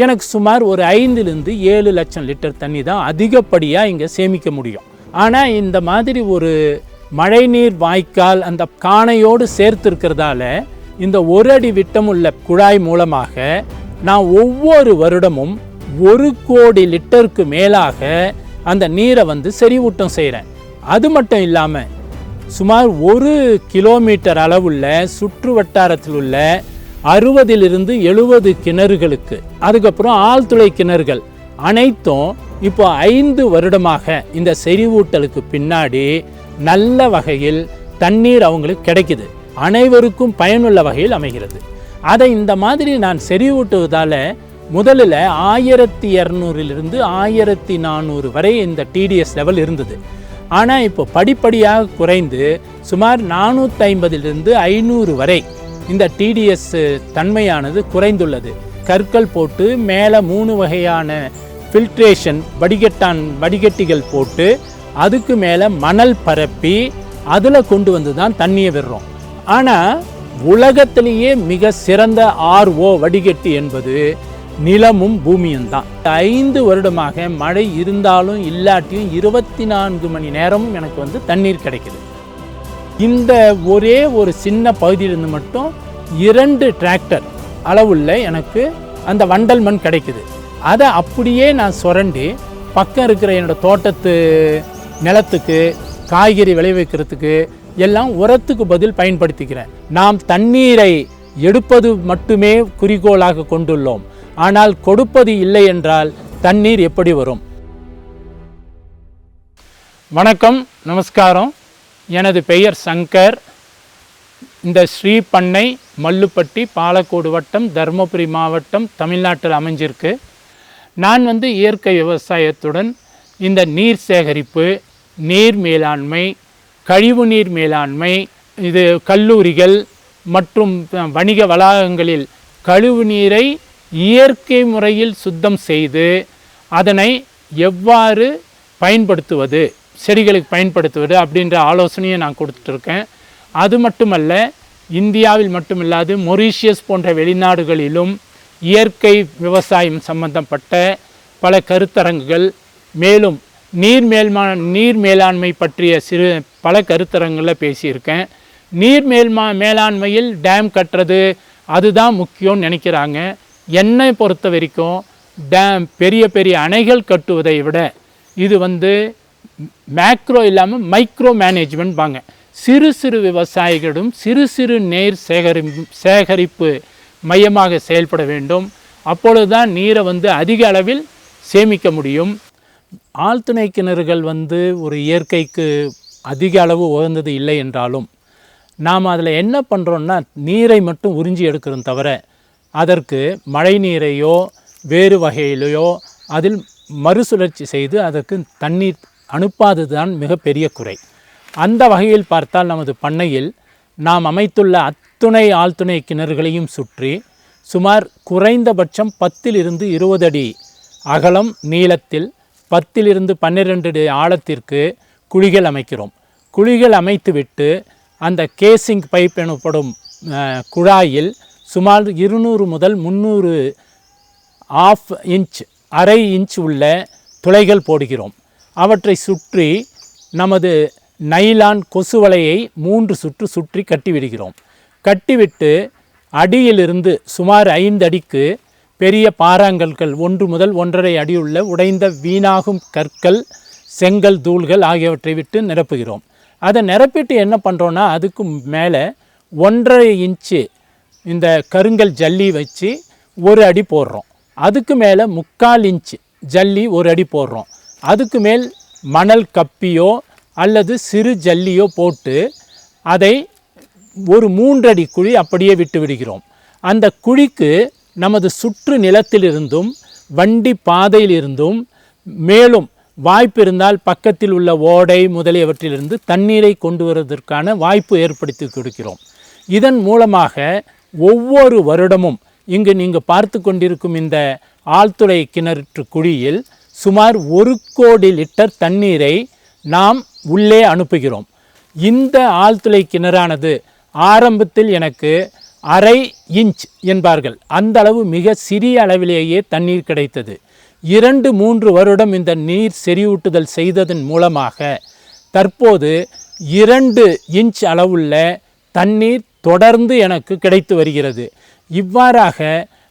எனக்கு சுமார் ஒரு 5லிருந்து 7 லட்சம் லிட்டர் தண்ணி தான் அதிகப்படியாக இங்கே சேமிக்க முடியும். ஆனால் இந்த மாதிரி ஒரு மழைநீர் வாய்க்கால் அந்த காணையோடு சேர்த்து இருக்கிறதால இந்த 1 அடி விட்டமுள்ள குழாய் மூலமாக நான் ஒவ்வொரு வருடமும் 1 கோடி லிட்டருக்கு மேலாக அந்த நீரை செறிவூட்டம் செய்கிறேன். அது மட்டும் இல்லாமல் சுமார் 1 கிலோமீட்டர் அளவுள்ள சுற்று வட்டாரத்தில் உள்ள 60லிருந்து 70 கிணறுகளுக்கு, அதுக்கப்புறம் ஆழ்துளை கிணறுகள் அனைத்தும் இப்போ 5 வருடமாக இந்த செறிவூட்டலுக்கு பின்னாடி நல்ல வகையில் தண்ணீர் அவங்களுக்கு கிடைக்குது, அனைவருக்கும் பயனுள்ள வகையில் அமைகிறது. அதை இந்த மாதிரி நான் செறிவூட்டுவதால் முதலில் 1200லிருந்து 1400 வரை இந்த டிடிஎஸ் லெவல் இருந்தது. ஆனால் இப்போ படிப்படியாக குறைந்து சுமார் 450லிருந்து 500 வரை இந்த டிடிஎஸ் தன்மையானது குறைந்துள்ளது. கற்கள் போட்டு மேலே 3 வகையான ஃபில்ட்ரேஷன் வடிகட்டிகள் போட்டு அதுக்கு மேலே மணல் பரப்பி அதில் கொண்டு வந்து தான் தண்ணியை விடுறோம். ஆனால் உலகத்திலேயே மிக சிறந்த RO வடிகட்டி என்பது நிலமும் பூமியும் தான். 5 வருடமாக மழை இருந்தாலும் இல்லாட்டியும் 24 மணி நேரமும் எனக்கு தண்ணீர் கிடைக்குது. இந்த ஒரே ஒரு சின்ன பகுதியிலிருந்து மட்டும் 2 டிராக்டர் அளவுள்ள எனக்கு அந்த வண்டல் மண் கிடைக்குது. அதை அப்படியே நான் சுரண்டி பக்கம் இருக்கிற என்னோடய தோட்டத்து நிலத்துக்கு காய்கறி விளைவிக்கிறதுக்கு எல்லாம் உரத்துக்கு பதில் பயன்படுத்திக்கிறேன். நாம் தண்ணீரை எடுப்பது மட்டுமே குறிக்கோளாக கொண்டுள்ளோம். ஆனால் கொடுப்பது இல்லை என்றால் தண்ணீர் எப்படி வரும்? வணக்கம், நமஸ்காரம். எனது பெயர் சங்கர். இந்த ஸ்ரீ பண்ணை மல்லுப்பட்டி, பாலக்கோடு வட்டம், தருமபுரி மாவட்டம், தமிழ்நாட்டில் அமைஞ்சிருக்கு. நான் இயற்கை விவசாயத்துடன் இந்த நீர் சேகரிப்பு, நீர் மேலாண்மை, கழிவு நீர் மேலாண்மை, இது கல்லூரிகள் மற்றும் வணிக வளாகங்களில் கழிவு நீரை இயற்கை முறையில் சுத்தம் செய்து அதனை எவ்வாறு பயன்படுத்துவது, செடிகளுக்கு பயன்படுத்துவது அப்படின்ற ஆலோசனையை நான் கொடுத்துட்ருக்கேன். அது மட்டுமல்ல, இந்தியாவில் மட்டுமில்லாது மொரீஷியஸ் போன்ற வெளிநாடுகளிலும் இயற்கை விவசாயம் சம்பந்தப்பட்ட பல கருத்தரங்குகள், மேலும் நீர் மேலாண்மை பற்றிய பல கருத்தரங்களில் பேசியிருக்கேன். நீர் மேலாண்மையில் டேம் கட்டுறது அதுதான் முக்கியம்னு நினைக்கிறாங்க. என்னை பொறுத்த வரைக்கும் பெரிய பெரிய அணைகள் கட்டுவதை விட இது மேக்ரோ இல்லாமல் மைக்ரோ மேனேஜ்மெண்ட் வாங்க. சிறு சிறு விவசாயிகளும் சிறு நீர் சேகரிப்பு மையமாக செயல்பட வேண்டும். அப்பொழுது தான் நீரை அதிக அளவில் சேமிக்க முடியும். ஆழ்துணை கிணறுகள் ஒரு இயற்கைக்கு அதிக அளவு உகந்தது இல்லை என்றாலும் நாம் அதில் என்ன பண்ணுறோன்னா நீரை மட்டும் உறிஞ்சி எடுக்கிறோம் தவிர அதற்கு மழை நீரையோ வேறு வகையிலையோ அதில் மறுசுழற்சி செய்து அதற்கு தண்ணீர் அனுப்பாதது தான் மிகப்பெரிய குறை. அந்த வகையில் பார்த்தால் நமது பண்ணையில் நாம் அமைத்துள்ள அத்துணை ஆழ்துணை கிணறுகளையும் சுற்றி சுமார் குறைந்தபட்சம் 10லிருந்து 20 அடி அகலம் நீளத்தில் 10லிருந்து 12 அடி ஆழத்திற்கு குழிகள் அமைக்கிறோம். குழிகள் அமைத்துவிட்டு அந்த கேசிங் பைப் எனப்படும் குழாயில் சுமார் 200 முதல் 300 ½ இன்ச், அரை இன்ச் உள்ள துளைகள் போடுகிறோம். அவற்றை சுற்றி நமது நைலான் கொசு வலையை 3 சுற்று சுற்றி கட்டிவிடுகிறோம். கட்டிவிட்டு அடியிலிருந்து சுமார் 5 அடிக்கு பெரிய பாறாங்கற்கள் 1 முதல் 1.5 அடி உள்ள உடைந்த வீணாகும் கற்கள், செங்கல், தூள்கள் ஆகியவற்றை விட்டு நிரப்புகிறோம். அதை நிரப்பிட்டு என்ன பண்ணுறோன்னா அதுக்கு மேலே 1.5 இன்ச்சு இந்த கருங்கல் ஜல்லி வச்சு 1 அடி போடுறோம். அதுக்கு மேலே 3/4 இன்ச்சு ஜல்லி 1 அடி போடுறோம். அதுக்கு மேல் மணல் கப்பியோ அல்லது சிறு ஜல்லியோ போட்டு அதை ஒரு 3 அடி குழி அப்படியே விட்டு விடுகிறோம். அந்த குழிக்கு நமது சுற்று நிலத்திலிருந்தும் வண்டி பாதையிலிருந்தும் மேலும் வாய்ப்பு இருந்தால் பக்கத்தில் உள்ள ஓடை முதலியவற்றிலிருந்து தண்ணீரை கொண்டு வருவதற்கான வாய்ப்பு ஏற்படுத்தி கொடுக்கிறோம். இதன் மூலமாக ஒவ்வொரு வருடமும் இங்கு நீங்கள் பார்த்து கொண்டிருக்கும் இந்த ஆழ்துளை கிணற்று குழியில் சுமார் 1 கோடி லிட்டர் தண்ணீரை நாம் உள்ளே அனுப்புகிறோம். இந்த ஆழ்துளை கிணறானது ஆரம்பத்தில் எனக்கு 1/2 இன்ச் என்பார்கள். அந்த அளவு மிக சிறிய அளவிலேயே தண்ணீர் கிடைத்தது. 2-3 வருடம் இந்த நீர் செறிவூட்டுதல் செய்ததன் மூலமாக தற்போது 2 இன்ச் அளவுள்ள தண்ணீர் தொடர்ந்து எனக்கு கிடைத்து வருகிறது. இவ்வாறாக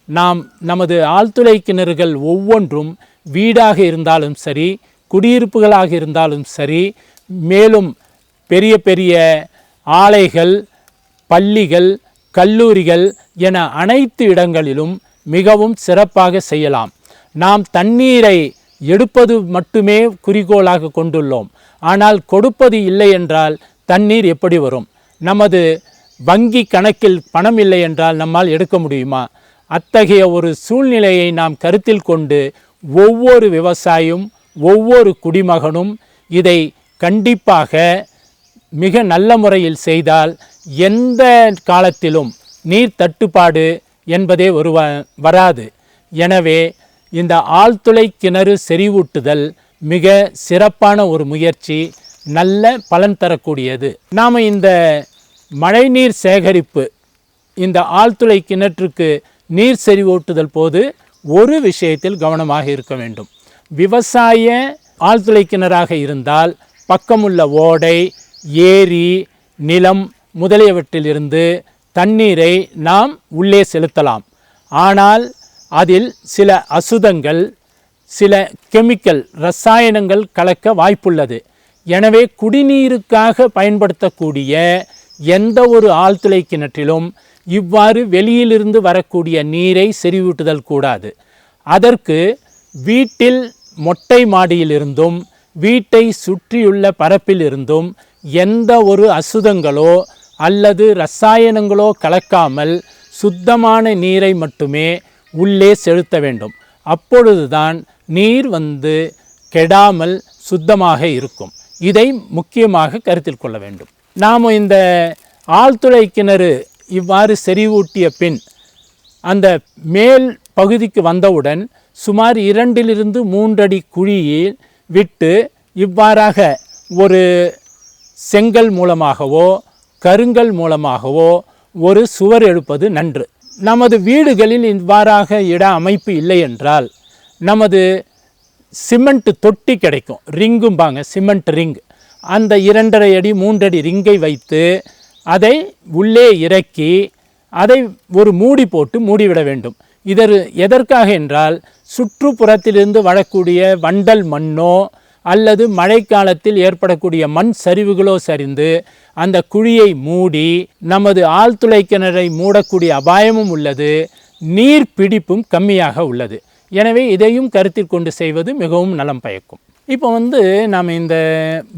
நாம் நமது ஆழ்துளை கிணறுகள் ஒவ்வொன்றும் வீடாக இருந்தாலும் சரி, குடியிருப்புகளாக இருந்தாலும் சரி, மேலும் பெரிய பெரிய ஆலைகள், பள்ளிகள், கல்லூரிகள் என அனைத்து இடங்களிலும் மிகவும் சிறப்பாக செய்யலாம். நாம் தண்ணீரை எடுப்பது மட்டுமே குறிக்கோளாக கொண்டுள்ளோம். ஆனால் கொடுப்பது இல்லை என்றால் தண்ணீர் எப்படி வரும்? நமது வங்கி கணக்கில் பணம் இல்லை என்றால் நம்மால் எடுக்க முடியுமா? அத்தகைய ஒரு சூழ்நிலையை நாம் கருத்தில் கொண்டு ஒவ்வொரு விவசாயியும் ஒவ்வொரு குடிமகனும் இதை கண்டிப்பாக மிக நல்ல முறையில் செய்தால் எந்த காலத்திலும் நீர் தட்டுப்பாடு என்பதே வராது. எனவே இந்த ஆழ்துளை கிணறு செறிவூட்டுதல் மிக சிறப்பான ஒரு முயற்சி, நல்ல பலன் தரக்கூடியது. நாம் இந்த மழைநீர் சேகரிப்பு, இந்த ஆழ்துளை கிணற்றுக்கு நீர் செறிவூட்டுதல் போது ஒரு விஷயத்தில் கவனமாக இருக்க வேண்டும். விவசாய ஆழ்துளை கிணறாக இருந்தால் பக்கமுள்ள ஓடை, ஏரி, நிலம் முதலியவற்றிலிருந்து தண்ணீரை நாம் உள்ளே செலுத்தலாம். ஆனால் அதில் சில அசுத்தங்கள், சில கெமிக்கல் ரசாயனங்கள் கலக்க வாய்ப்புள்ளது. எனவே குடிநீருக்காக பயன்படுத்தக்கூடிய எந்த ஒரு ஆழ்துளை கிணற்றிலும் இவ்வாறு வெளியிலிருந்து வரக்கூடிய நீரை செறிவூட்டுதல் கூடாது. அதற்கு வீட்டில் மொட்டை மாடியிலிருந்தும் வீட்டை சுற்றியுள்ள பரப்பிலிருந்தும் எந்த ஒரு அசுத்தங்களோ அல்லது ரசாயனங்களோ கலக்காமல் சுத்தமான நீரை மட்டுமே உள்ளே செலுத்த வேண்டும். அப்பொழுதுதான் நீர் கெடாமல் சுத்தமாக இருக்கும். இதை முக்கியமாக கருத்தில் கொள்ள வேண்டும். நாம் இந்த ஆழ்துளை கிணறு இவ்வாறு செறிவூட்டிய பின் அந்த மேல் பகுதிக்கு வந்தவுடன் சுமார் 2-3 அடி குழியில் விட்டு இவ்வாறாக ஒரு செங்கல் மூலமாகவோ கருங்கல் மூலமாகவோ ஒரு சுவர் எழுப்பது நன்று. நமது வீடுகளில் இவ்வாறாக இட அமைப்பு இல்லை என்றால் நமது சிமெண்ட் தொட்டி கிடைக்கும், ரிங்கும்பாங்க, சிமெண்ட் ரிங். அந்த 2.5 அடி 3 அடி ரிங்கை வைத்து அதை உள்ளே இறக்கி அதை ஒரு மூடி போட்டு மூடிவிட வேண்டும். எதற்காக என்றால் சுற்றுப்புறத்திலிருந்து வரக்கூடிய வண்டல் மண்ணோ அல்லது மழைக்காலத்தில் ஏற்படக்கூடிய மண் சரிவுகளோ சரிந்து அந்த குழியை மூடி நமது ஆழ்துளை கிணறை மூடக்கூடிய அபாயமும் உள்ளது, நீர் பிடிப்பும் கம்மியாக உள்ளது. எனவே இதையும் கருத்தில் கொண்டு செய்வது மிகவும் நலம் பயக்கும். இப்போ நாம் இந்த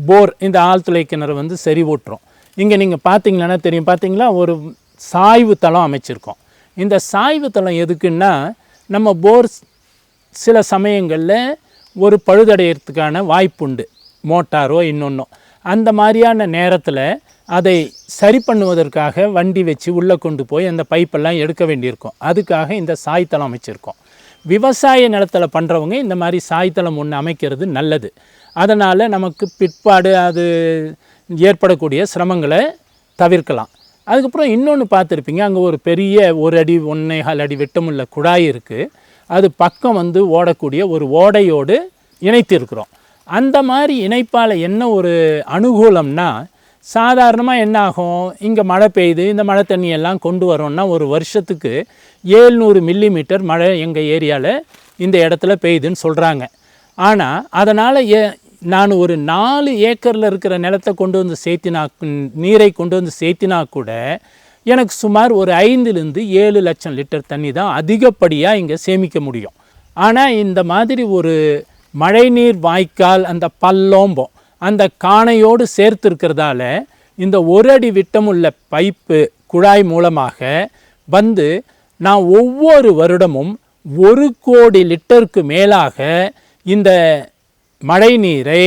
போர், இந்த ஆழ்துளை கிணறு செறிவூட்டுறோம். இங்கே நீங்கள் பார்த்தீங்கன்னா தெரியும், பார்த்தீங்களா, ஒரு சாய்வு தளம் அமைச்சிருக்கோம். இந்த சாய்வு தளம் எதுக்குன்னா நம்ம போர் சில சமயங்களில் ஒரு பழுதடைகிறதுக்கான வாய்ப்புண்டு, மோட்டாரோ இன்னொன்றோ. அந்த மாதிரியான நேரத்தில் அதை சரி பண்ணுவதற்காக வண்டி வச்சு உள்ளே கொண்டு போய் அந்த பைப்பெல்லாம் எடுக்க வேண்டியிருக்கும். அதுக்காக இந்த சாய்த்தளம் அமைச்சிருக்கோம். விவசாய நிலத்தில் பண்ணுறவங்க இந்த மாதிரி சாய்த்தளம் ஒன்று அமைக்கிறது நல்லது. அதனால் நமக்கு பிற்பாடு அது ஏற்படக்கூடிய சிரமங்களை தவிர்க்கலாம். அதுக்கப்புறம் இன்னொன்று பார்த்துருப்பீங்க, அங்கே ஒரு பெரிய 1 அடி 1.25 அடி விட்டமுள்ள குழாய் இருக்குது. அது பக்கம் ஓடக்கூடிய ஒரு ஓடையோடு இணைத்திருக்கிறோம். அந்த மாதிரி இணைப்பால் என்ன ஒரு அனுகூலம்னா, சாதாரணமாக என்ன ஆகும், இங்கே மழை பெய்யுது, இந்த மழை தண்ணியெல்லாம் கொண்டு வரோன்னா ஒரு வருஷத்துக்கு 700 மில்லிமீட்டர் மழை எங்கள் ஏரியாவில் இந்த இடத்துல பெய்யுதுன்னு சொல்கிறாங்க. ஆனால் அதனால் நான் ஒரு 4 ஏக்கரில் இருக்கிற நிலத்தை கொண்டு சேர்த்தினா, நீரை கொண்டு சேர்த்தினா கூட எனக்கு சுமார் ஒரு 5-7 லட்சம் லிட்டர் தண்ணி தான் அதிகப்படியாக இங்கே சேமிக்க முடியும். ஆனால் இந்த மாதிரி ஒரு மழைநீர் வாய்க்கால், அந்த பள்ளோம்போம், அந்த காணையோடு சேர்த்து இருக்கிறதால இந்த 1 அடி விட்டமுள்ள பைப்பு குழாய் மூலமாக நான் ஒவ்வொரு வருடமும் 1 கோடி லிட்டருக்கு மேலாக இந்த மழை நீரை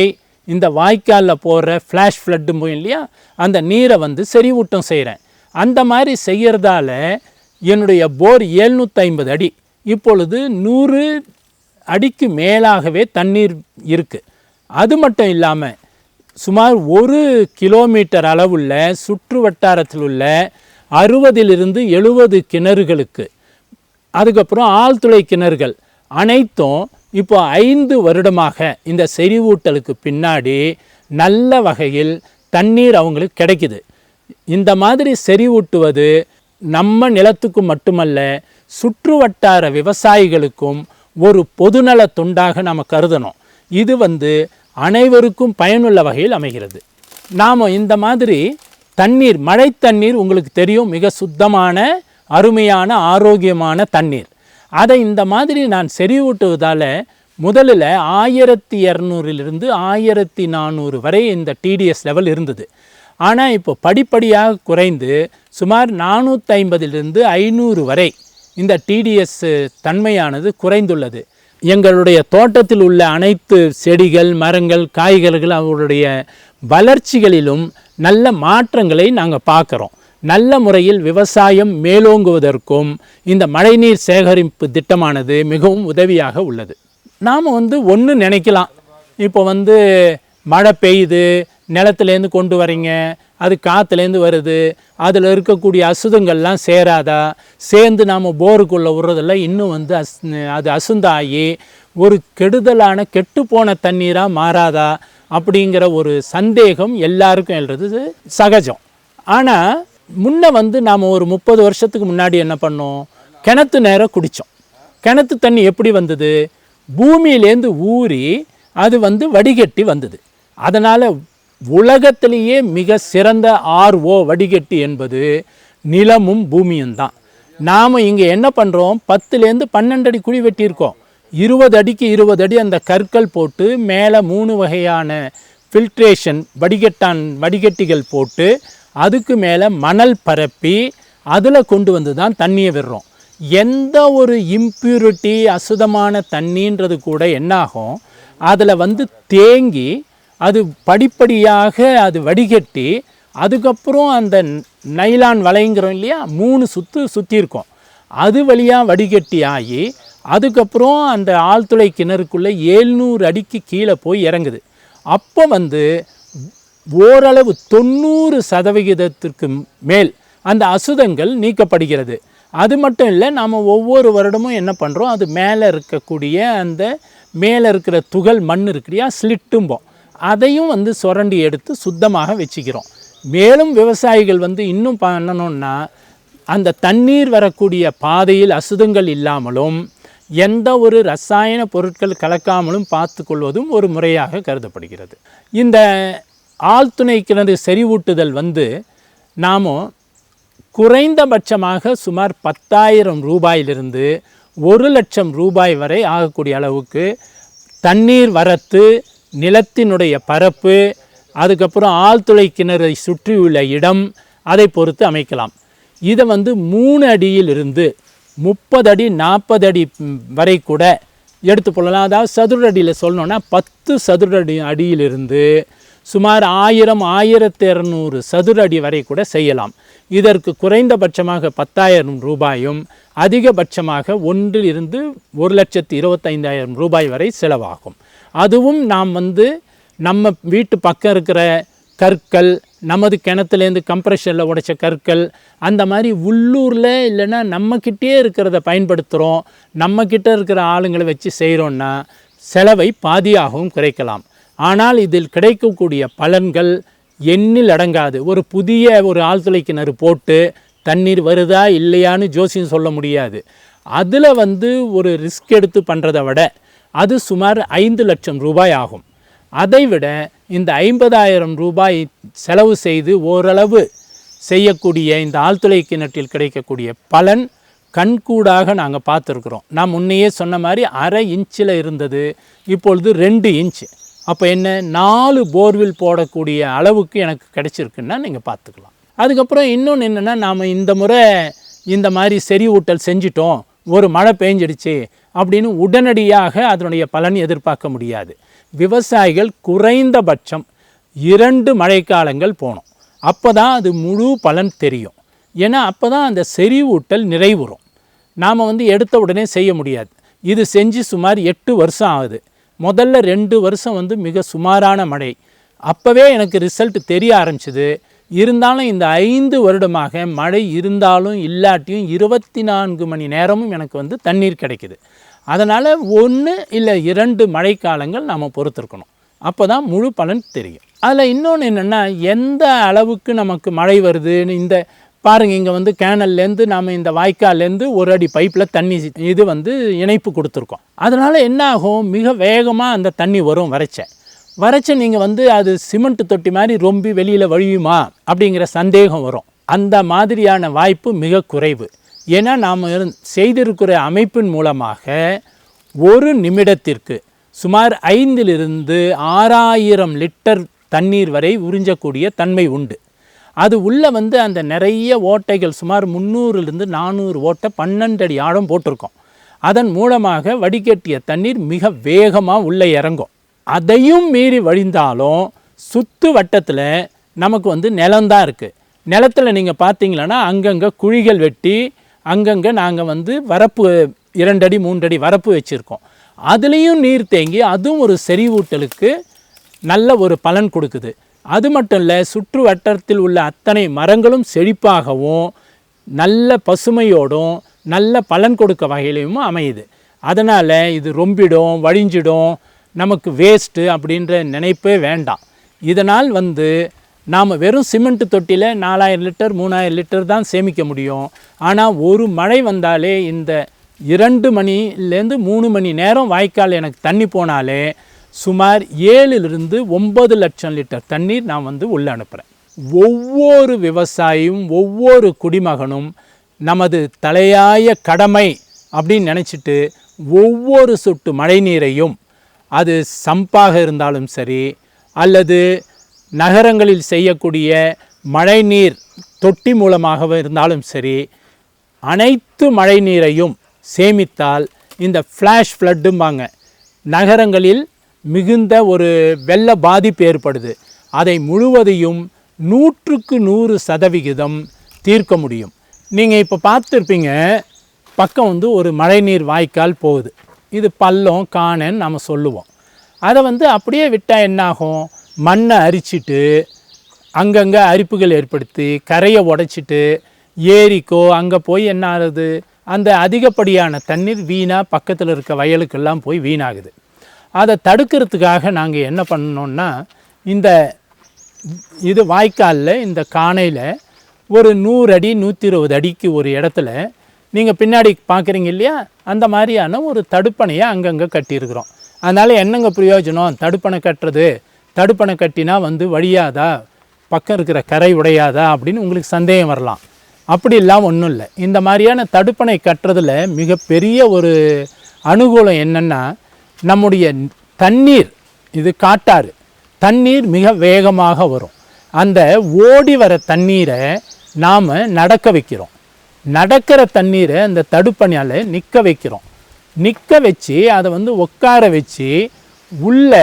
இந்த வாய்க்காலில் போடுற ஃப்ளாஷ் ஃப்ளட்டு இல்லையா, அந்த நீரை செறிவூட்டம் செய்கிறேன். அந்த மாதிரி செய்கிறதால என்னுடைய போர் 750 அடி, இப்பொழுது 100 அடிக்கு மேலாகவே தண்ணீர் இருக்குது. அது மட்டும் இல்லாமல் சுமார் 1 கிலோமீட்டர் அளவுள்ள சுற்று வட்டாரத்தில் உள்ள 60 70 கிணறுகளுக்கு, அதுக்கப்புறம் ஆழ்துளை கிணறுகள் அனைத்தும் இப்போ 5 வருடமாக இந்த செறிவூட்டலுக்கு பின்னாடி நல்ல வகையில் தண்ணீர் அவங்களுக்கு கிடைக்குது. இந்த மாதிரி செறிவூட்டுவது நம்ம நிலத்துக்கு மட்டுமல்ல, சுற்று வட்டார விவசாயிகளுக்கும் ஒரு பொதுநல தொண்டாக நாம் கருதணும். இது அனைவருக்கும் பயனுள்ள வகையில் அமைகிறது. நாம் இந்த மாதிரி தண்ணீர், மழை தண்ணீர் உங்களுக்கு தெரியும், மிக சுத்தமான அருமையான ஆரோக்கியமான தண்ணீர். அதை இந்த மாதிரி நான் செறிவூட்டுவதால் முதலில் 1200 1400 வரை இந்த டிடிஎஸ் லெவல் இருந்தது. ஆனால் இப்போ படிப்படியாக குறைந்து சுமார் 450 500 வரை இந்த டிடிஎஸ் தன்மையானது குறைந்துள்ளது. எங்களுடைய தோட்டத்தில் உள்ள அனைத்து செடிகள், மரங்கள், காய்கறிகள் அவருடைய வளர்ச்சிகளிலும் நல்ல மாற்றங்களை நாங்கள் பார்க்குறோம். நல்ல முறையில் விவசாயம் மேலோங்குவதற்கும் இந்த மழைநீர் சேகரிப்பு திட்டமானது மிகவும் உதவியாக உள்ளது. நாம் ஒன்று நினைக்கலாம், இப்போ மழை பெய்யுது, நிலத்துலேருந்து கொண்டு வரீங்க, அது காற்றுலேருந்து வருது, அதில் இருக்கக்கூடிய அசுத்தங்கள்லாம் சேராதா, சேர்ந்து நாம் போருக்குள்ளே விடுறதெல்லாம் இன்னும் அது அசுந்தாகி ஒரு கெடுதலான கெட்டுப்போன தண்ணீராக மாறாதா அப்படிங்கிற ஒரு சந்தேகம் எல்லாருக்கும் எழுறது சகஜம். ஆனால் முன்ன நாம் ஒரு 30 வருஷத்துக்கு முன்னாடி என்ன பண்ணோம், கிணத்து நேரம் குடித்தோம். கிணத்து தண்ணி எப்படி வந்தது, பூமியிலேருந்து ஊறி அது வடிகட்டி வந்தது. அதனால் உலகத்திலேயே மிக சிறந்த RO வடிகட்டி என்பது நிலமும் பூமியும் தான். நாம் இங்கே என்ன பண்ணுறோம், 10லேருந்து 12 அடி குழி வெட்டியிருக்கோம். 20 அடிக்கு 20 அடி அந்த கற்கள் போட்டு மேலே 3 வகையான ஃபில்ட்ரேஷன் வடிகட்டிகள் போட்டு அதுக்கு மேலே மணல் பரப்பி அதில் கொண்டு தான் தண்ணியை விடுறோம். எந்த ஒரு இம்ப்யூரிட்டி, அசுத்தமான தண்ணின்றது கூட என்னாகும், அதில் தேங்கி அது படிப்படியாக அது வடிகட்டி அதுக்கப்புறம் அந்த நைலான் வளைங்கிறோம் இல்லையா, 3 சுற்றி இருக்கும், அது வழியாக வடிகட்டி ஆகி அதுக்கப்புறம் அந்த ஆழ்துளை கிணறுக்குள்ளே 700 அடிக்கு கீழே போய் இறங்குது. அப்போ ஓரளவு 90% மேல் அந்த அசுத்தங்கள் நீக்கப்படுகிறது. அது மட்டும் இல்லை, நாம் ஒவ்வொரு வருடமும் என்ன பண்ணுறோம், அது மேலே இருக்கக்கூடிய அந்த மேலே இருக்கிற துகள் மண் இருக்கிறியா, ஸ்லிட்டும்போம், அதையும் சுரண்டி எடுத்து சுத்தமாக வச்சுக்கிறோம். மேலும் விவசாயிகள் இன்னும் பண்ணணும்னா அந்த தண்ணீர் வரக்கூடிய பாதையில் அசுத்தங்கள் இல்லாமலும் எந்த ஒரு ரசாயன பொருட்கள் கலக்காமலும் பார்த்து கொள்வதும் ஒரு முறையாக கருதப்படுகிறது. இந்த ஆழ்துணை கிணறு செறிவூட்டுதல் நாம் குறைந்தபட்சமாக சுமார் 10,000 ரூபாயிலிருந்து 1,00,000 ரூபாய் வரை ஆகக்கூடிய அளவுக்கு தண்ணீர் வரத்து, நிலத்தினுடைய பரப்பு, அதுக்கப்புறம் ஆழ்துளை கிணறை சுற்றியுள்ள இடம், அதை பொறுத்து அமைக்கலாம். இதை 3 அடியிலிருந்து 30 அடி 40 அடி வரை கூட எடுத்து கொள்ளலாம். அதாவது சதுர அடியில் சொல்லணுன்னா 10 சதுர அடியிலிருந்து சுமார் 1000-1200 சதுர அடி வரை கூட செய்யலாம். இதற்கு குறைந்தபட்சமாக 10,000 ரூபாயும் அதிகபட்சமாக 1,25,000 ரூபாய் வரை செலவாகும். அதுவும் நாம் நம்ம வீட்டு பக்கம் இருக்கிற கற்கள், நமது கிணத்துலேருந்து கம்ப்ரெஷரில் உடைச்ச கற்கள், அந்த மாதிரி உள்ளூரில் இல்லைன்னா நம்மக்கிட்டே இருக்கிறத பயன்படுத்துகிறோம், நம்மக்கிட்ட இருக்கிற ஆளுங்களை வச்சு செய்கிறோன்னா செலவை பாதியாகவும் குறைக்கலாம். ஆனால் இதில் கிடைக்கக்கூடிய பலன்கள் எண்ணில் அடங்காது. ஒரு புதிய ஆழ்துளை கிணறு போட்டு தண்ணீர் வருதா இல்லையான்னு ஜோசியம் சொல்ல முடியாது. அதில் ஒரு ரிஸ்க் எடுத்து பண்ணுறதை விட அது சுமார் 5 லட்சம் ரூபாய் ஆகும். அதைவிட இந்த 50,000 ரூபாய் செலவு செய்து ஓரளவு செய்யக்கூடிய இந்த ஆழ்துளை கிணற்றில் கிடைக்கக்கூடிய பலன் கண்கூடாக நாங்கள் பார்த்துருக்குறோம். நான் முன்னையே சொன்ன மாதிரி 1/2 இன்ச்சில் இருந்தது, இப்பொழுது 2 இன்ச்சு. அப்போ என்ன, 4 போர்வில் போடக்கூடிய அளவுக்கு எனக்கு கிடைச்சிருக்குன்னா நீங்கள் பார்த்துக்கலாம். அதுக்கப்புறம் இன்னொன்று என்னென்னா, நாம் இந்த முறை இந்த மாதிரி செறிவூட்டல் செஞ்சிட்டோம், ஒரு மழை பெஞ்சிடுச்சு அப்படின்னு உடனடியாக அதனுடைய பலன் எதிர்பார்க்க முடியாது. விவசாயிகள் குறைந்தபட்சம் 2 மழைக்காலங்கள் போகணும். அப்போ தான் அது முழு பலன் தெரியும். ஏன்னா அப்போ தான் அந்த செறிவூட்டல் நிறைவுறும். நாம் எடுத்த உடனே செய்ய முடியாது. இது செஞ்சு சுமார் 8 வருஷம் ஆகுது. முதல்ல 2 வருஷம் மிக சுமாரான மழை. அப்போவே எனக்கு ரிசல்ட் தெரிய ஆரம்பிச்சிது. இருந்தாலும் இந்த 5 வருடமாக மழை இருந்தாலும் இல்லாட்டியும் 24 மணி நேரமும் எனக்கு வந்து தண்ணீர் கிடைக்குது. அதனால் 1 இல்லை 2 மழைக்காலங்கள் நாம் பொறுத்திருக்கணும். அப்போ தான் முழு பலன் தெரியும். அதில் இன்னொன்று என்னென்னா, எந்த அளவுக்கு நமக்கு மழை வருதுன்னு இந்த பாருங்கள், இங்கே வந்து கேனல்லேருந்து நாம் இந்த வாய்க்கால்லேருந்து ஒரு அடி பைப்பில் தண்ணி இது வந்து இணைப்பு கொடுத்துருக்கோம். அதனால் என்ன ஆகும், மிக வேகமாக அந்த தண்ணி வரும். வரைச்ச நீங்கள் வந்து அது சிமெண்ட் தொட்டி மாதிரி ரொம்பி வெளியில் வழியுமா அப்படிங்கிற சந்தேகம் வரும். அந்த மாதிரியான வாய்ப்பு மிக குறைவு. ஏன்னா நாம் செய்திருக்கிற அமைப்பின் மூலமாக ஒரு நிமிடத்திற்கு சுமார் 5 to 6000 லிட்டர் தண்ணீர் வரை உறிஞ்சக்கூடிய தன்மை உண்டு. அது உள்ளே வந்து அந்த நிறைய ஓட்டைகள் சுமார் 300 to 400 ஓட்டை 12 அடி ஆழம் போட்டிருக்கோம். அதன் மூலமாக வடிகட்டிய தண்ணீர் மிக வேகமாக உள்ளே இறங்கும். அதையும் மீறி வழிந்தாலும் சுற்று வட்டத்தில் நமக்கு வந்து நிலம்தான் இருக்குது. நிலத்தில் நீங்கள் பார்த்தீங்களன்னா அங்கங்கே குழிகள் வெட்டி அங்கங்கே நாங்கள் வந்து வரப்பு 2 அடி 3 அடி வரப்பு வச்சுருக்கோம். அதுலேயும் நீர் தேங்கி அதுவும் ஒரு செறிவூட்டலுக்கு நல்ல ஒரு பலன் கொடுக்குது. அது மட்டும் இல்லை, சுற்று வட்டத்தில் உள்ள அத்தனை மரங்களும் செழிப்பாகவும் நல்ல பசுமையோடும் நல்ல பலன் கொடுக்க வகையிலையும் அமையுது. அதனால் இது ரொம்பிடும் வழிஞ்சிடும் நமக்கு வேஸ்ட்டு அப்படின்ற நினைப்பே வேண்டாம். இதனால் வந்து நாம் வெறும் சிமெண்ட் தொட்டியில் 4000 லிட்டர் 3000 லிட்டர் தான் சேமிக்க முடியும். ஆனால் ஒரு மழை வந்தாலே இந்த 2 மணிலேருந்து 3 மணி நேரம் வாய்க்கால் எனக்கு தண்ணி போனாலே சுமார் 7 to 9 லட்சம் லிட்டர் தண்ணீர் நான் வந்து உள்ளே அனுப்புகிறேன். ஒவ்வொரு விவசாயியும் ஒவ்வொரு குடிமகனும் நமது தலையாய கடமை அப்படின்னு நினச்சிட்டு ஒவ்வொரு சொட்டு மழை நீரையும், அது சம்பாக இருந்தாலும் சரி அல்லது நகரங்களில் செய்யக்கூடிய மழைநீர் தொட்டி மூலமாக இருந்தாலும் சரி, அனைத்து மழை நீரையும் சேமித்தால் இந்த ஃப்ளாஷ் ஃப்ளட்டும்பாங்க, நகரங்களில் மிகுந்த ஒரு வெள்ள பாதிப்பு ஏற்படுது, அதை முழுவதையும் 100க்கு 100% தீர்க்க முடியும். நீங்கள் இப்போ பார்த்துருப்பீங்க, பக்கம் வந்து ஒரு மழைநீர் வாய்க்கால் போகுது. இது பள்ளம் காணன்னு நம்ம சொல்லுவோம். அதை வந்து அப்படியே விட்டால் என்னாகும், மண்ணை அரிச்சிட்டு அங்கங்கே அரிப்புகள் ஏற்படுத்தி கரையை உடைச்சிட்டு ஏரிக்கோ அங்கே போய் என்ன ஆகுது, அந்த அதிகப்படியான தண்ணீர் வீணாக பக்கத்தில் இருக்க வயலுக்கெல்லாம் போய் வீணாகுது. அதை தடுக்கிறதுக்காக நாங்கள் என்ன பண்ணோன்னா, இந்த இது வாய்க்காலில் இந்த காணையில் ஒரு 100 அடி 120 அடிக்கு ஒரு இடத்துல நீங்கள் பின்னாடி பார்க்குறீங்க இல்லையா, அந்த மாதிரியான ஒரு தடுப்பணையை அங்கங்கே கட்டியிருக்கிறோம். அதனால் என்னங்க பிரயோஜனம், தடுப்பணை கட்டுறது, தடுப்பணை கட்டினா வந்து வழியாதா, பக்கம் இருக்கிற கரை உடையாதா அப்படின்னு உங்களுக்கு சந்தேகம் வரலாம். அப்படி இல்லாமல் ஒன்றும் இல்லை. இந்த மாதிரியான தடுப்பணை கட்டுறதுல மிகப்பெரிய ஒரு அனுகூலம் என்னென்னா, நம்முடைய தண்ணீர், இது காட்டாறு தண்ணீர் மிக வேகமாக வரும். அந்த ஓடி வர தண்ணீரை நாம் நடக்க வைக்கிறோம். நடக்கிற தண்ணீரை அந்த தடுப்பணையால் நிற்க வைக்கிறோம். நிற்க வச்சு அதை வந்து உட்கார வச்சு உள்ள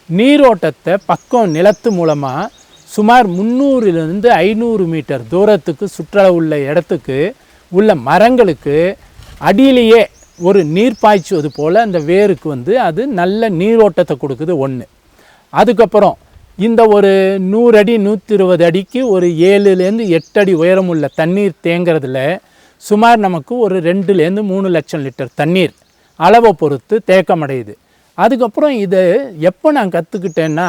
நீரோட்டத்தை பக்கம் நிலத்து மூலமாக சுமார் 300 to 500 மீட்டர் தூரத்துக்கு சுற்றளவு உள்ள இடத்துக்கு உள்ள மரங்களுக்கு அடியிலேயே ஒரு நீர் பாய்ச்சுவது போல் அந்த வேருக்கு வந்து அது நல்ல நீரோட்டத்தை கொடுக்குது. ஒன்று. அதுக்கப்புறம் இந்த ஒரு 100 அடி 120 அடிக்கு ஒரு 7 to 8 அடி உயரம் உள்ள தண்ணீர் தேங்கிறதுல சுமார் நமக்கு ஒரு 2 to 3 லட்சம் லிட்டர் தண்ணீர் அளவை பொறுத்து தேக்கமடையுது. அதுக்கப்புறம் இதை எப்போ நான் கற்றுக்கிட்டேன்னா,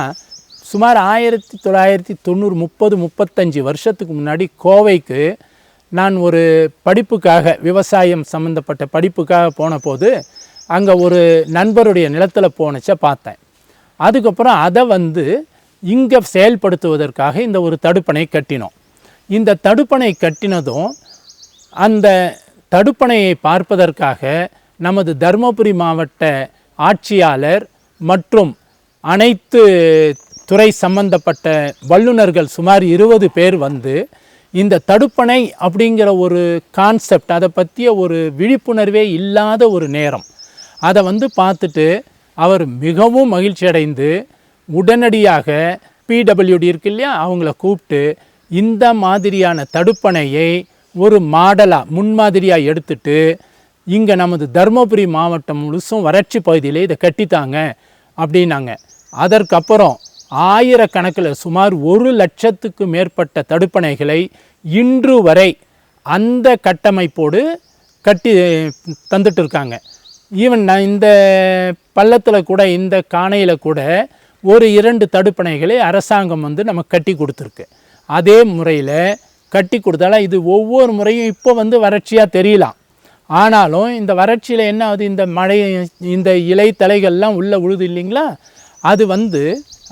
சுமார் 1990 35 வருஷத்துக்கு முன்னாடி கோவைக்கு நான் ஒரு படிப்புக்காக, விவசாயம் சம்மந்தப்பட்ட படிப்புக்காக போன போது அங்கே ஒரு நண்பருடைய நிலத்தில் போனச்ச பார்த்தேன். அதுக்கப்புறம் அதை வந்து இங்கே செயல்படுத்துவதற்காக இந்த ஒரு தடுப்பணை கட்டினோம். இந்த தடுப்பணை கட்டினதும் அந்த தடுப்பணையை பார்ப்பதற்காக நமது தருமபுரி மாவட்ட ஆட்சியாளர் மற்றும் அனைத்து துறை சம்பந்தப்பட்ட வல்லுநர்கள் சுமார் 20 பேர் வந்து இந்த தடுப்பணை அப்படிங்கிற ஒரு கான்செப்ட், அதை பற்றிய ஒரு விழிப்புணர்வே இல்லாத ஒரு நேரம், அதை வந்து பார்த்துட்டு அவர் மிகவும் மகிழ்ச்சி அடைந்து உடனடியாக பிடபிள்யூடி இருக்கு இல்லையா, அவங்கள கூப்பிட்டு இந்த மாதிரியான தடுப்பணையை ஒரு மாடலாக முன்மாதிரியாக எடுத்துட்டு இங்கே நமது தருமபுரி மாவட்டம் முழுசும் வறட்சி பகுதியில் இதை கட்டித்தாங்க அப்படின்னாங்க. அதற்கப்புறம் ஆயிரக்கணக்கில் சுமார் 1,00,000க்கு மேற்பட்ட தடுப்பணைகளை இன்று வரை அந்த கட்டமைப்போடு கட்டி தந்துட்டு இருக்காங்க. ஈவன் நான் இந்த பள்ளத்தில் கூட, இந்த காணையில் கூட ஒரு 2 தடுப்பணைகளை அரசாங்கம் வந்து நமக்கு கட்டி கொடுத்துருக்கு. அதே முறையில் கட்டி கொடுத்தாலும் இது ஒவ்வொரு முறையும் இப்போ வந்து வறட்சியாக தெரியலாம். ஆனாலும் இந்த வறட்சியில் என்ன ஆகுது, இந்த மழை, இந்த இலை தலைகள்லாம் உள்ளே உழுது இல்லைங்களா, அது வந்து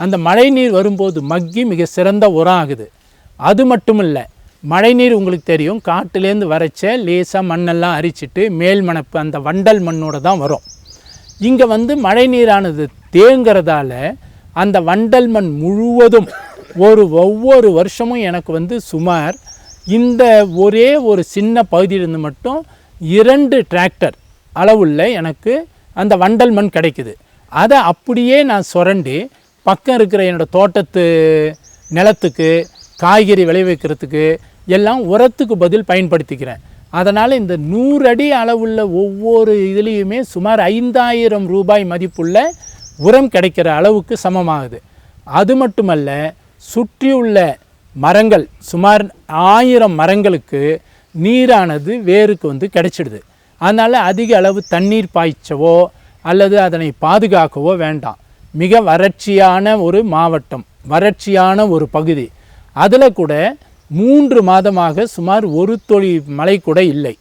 அந்த மழை நீர் வரும்போது மக்கி மிக சிறந்த உரம் ஆகுது. அது மட்டும் இல்லை, மழை நீர் உங்களுக்கு தெரியும், காட்டிலேருந்து வரைச்ச லேசாக மண்ணெல்லாம் அரிச்சிட்டு மேல் மணப்பு அந்த வண்டல் மண்ணோடு தான் வரும். இங்கே வந்து மழை நீரானது தேங்கிறதால அந்த வண்டல் மண் முழுவதும் ஒவ்வொரு வருஷமும் எனக்கு வந்து சுமார் இந்த ஒரே ஒரு சின்ன பகுதியிலிருந்து மட்டும் 2 டிராக்டர் அளவுள்ள எனக்கு அந்த வண்டல் மண் கிடைக்குது. அதை அப்படியே நான் சுரண்டி பக்கம் இருக்கிற என்னோடய தோட்டத்து நிலத்துக்கு காய்கறி விளைவிக்கிறதுக்கு எல்லாம் உரத்துக்கு பதில் பயன்படுத்திக்கிறேன். அதனால் இந்த 100 அடி அளவுள்ள ஒவ்வொரு இதுலேயுமே சுமார் 5,000 ரூபாய் மதிப்புள்ள உரம் கிடைக்கிற அளவுக்கு சமமாகுது. அது மட்டுமல்ல, சுற்றியுள்ள மரங்கள் சுமார் 1000 மரங்களுக்கு நீரானது வேருக்கு வந்து கிடைச்சிடுது. அதனால் அதிக அளவு தண்ணீர் பாய்ச்சவோ அல்லது அதனை பாதுகாக்கவோ வேண்டாம். மிக வறட்சியான ஒரு மாவட்டம், வறட்சியான ஒரு பகுதி. அதில் கூட 3 மாதமாக சுமார் ஒரு துளி மழை கூட இல்லை.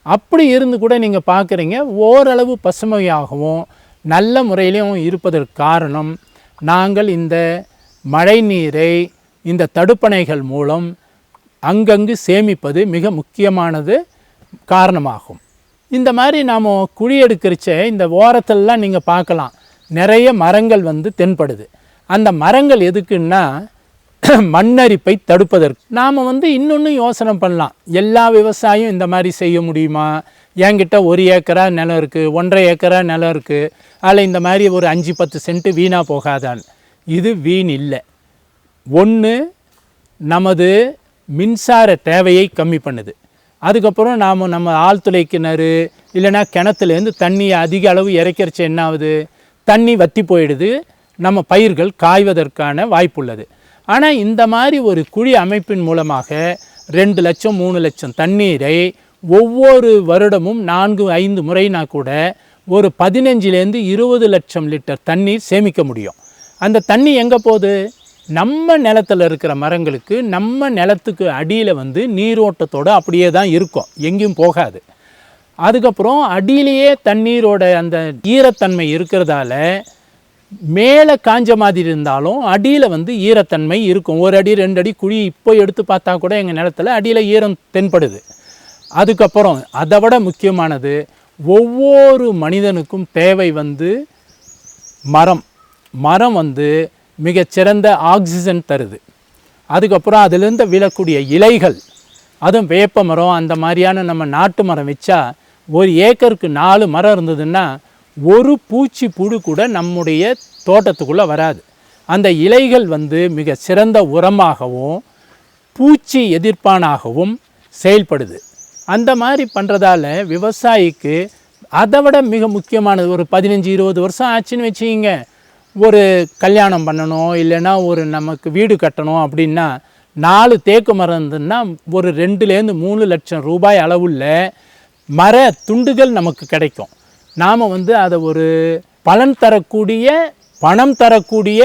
அப்படி இருந்து கூட நீங்கள் பார்க்குறீங்க ஓரளவு பசுமையாகவும் நல்ல முறையிலையும் இருப்பதற்கு காரணம், நாங்கள் இந்த மழை நீரை இந்த தடுப்பணைகள் மூலம் அங்கங்கு சேமிப்பது மிக முக்கியமானது காரணமாகும். இந்த மாதிரி நாம் குழி எடுக்கிறச்ச இந்த ஓரத்திலலாம் நீங்கள் பார்க்கலாம் நிறைய மரங்கள் வந்து தென்படுது. அந்த மரங்கள் எதுக்குன்னா மண்ணரிப்பை தடுப்பதற்கு. நாம் வந்து இன்னொன்று யோசனை பண்ணலாம், எல்லா விவசாயம் இந்த மாதிரி செய்ய முடியுமா? என்கிட்ட 1 ஏக்கரா நிலம் இருக்குது, 1.5 ஏக்கரா நிலம் இருக்குது, அதில் இந்த மாதிரி ஒரு 5-10 சென்ட்டு வீணாக போகாதான். இது வீண் இல்லை. ஒன்று, நமது மின்சார தேவையை கம்மி பண்ணுது. அதுக்கப்புறம் நம்ம ஆழ்துளை கிணறு இல்லைனா கிணத்துலேருந்து தண்ணியை அதிக அளவு இறைக்கிறச்சு என்ன ஆகுது, தண்ணி வற்றி போயிடுது, நம்ம பயிர்கள் காய்வதற்கான வாய்ப்புள்ளது. ஆனால் இந்த மாதிரி ஒரு குழி அமைப்பின் மூலமாக 2 லட்சம் 3 லட்சம் தண்ணீரை ஒவ்வொரு வருடமும் 4-5 முறைனா கூட ஒரு 15லேருந்து 20 லட்சம் லிட்டர் தண்ணீர் சேமிக்க முடியும். அந்த தண்ணி எங்கே போகுது? நம்ம நிலத்தில் இருக்கிற மரங்களுக்கு, நம்ம நிலத்துக்கு அடியில் வந்து நீரோட்டத்தோடு அப்படியே தான் இருக்கும், எங்கேயும் போகாது. அதுக்கப்புறம் அடியிலேயே தண்ணீரோட அந்த ஈரத்தன்மை இருக்கிறதால மேலே காஞ்ச மாதிரி இருந்தாலும் அடியில் வந்து ஈரத்தன்மை இருக்கும். 1 அடி 2 அடி குழி இப்போ எடுத்து பார்த்தா கூட எங்கள் நிலத்தில் அடியில் ஈரம் தென்படுது. அதுக்கப்புறம் அதை விட முக்கியமானது, ஒவ்வொரு மனிதனுக்கும் தேவை வந்து மரம் வந்து மிகச்சிறந்த ஆக்சிஜன் தருது. அதுக்கப்புறம் அதிலிருந்து விழக்கூடிய இலைகள், அதுவும் வேப்ப மரம் அந்த மாதிரியான நம்ம நாட்டு மரம் வச்சா 1 ஏக்கருக்கு 4 மரம் இருந்ததுன்னா ஒரு பூச்சி புழு கூட நம்முடைய தோட்டத்துக்குள்ளே வராது. அந்த இலைகள் வந்து மிக சிறந்த உரமாகவும் பூச்சி எதிர்ப்பானாகவும் செயல்படுது. அந்த மாதிரி பண்ணுறதால விவசாயிக்கு அதை விட மிக முக்கியமானது, ஒரு 15-20 வருஷம் ஆச்சுன்னு வச்சுக்கிங்க, ஒரு கல்யாணம் பண்ணணும் இல்லைன்னா ஒரு நமக்கு வீடு கட்டணும் அப்படின்னா 4 தேக்கு மரம் இருந்ததுன்னா ஒரு 2-3 லட்சம் ரூபாய் அளவுள்ள மர துண்டுகள் நமக்கு கிடைக்கும். நாம் வந்து அதை ஒரு பணம் தரக்கூடிய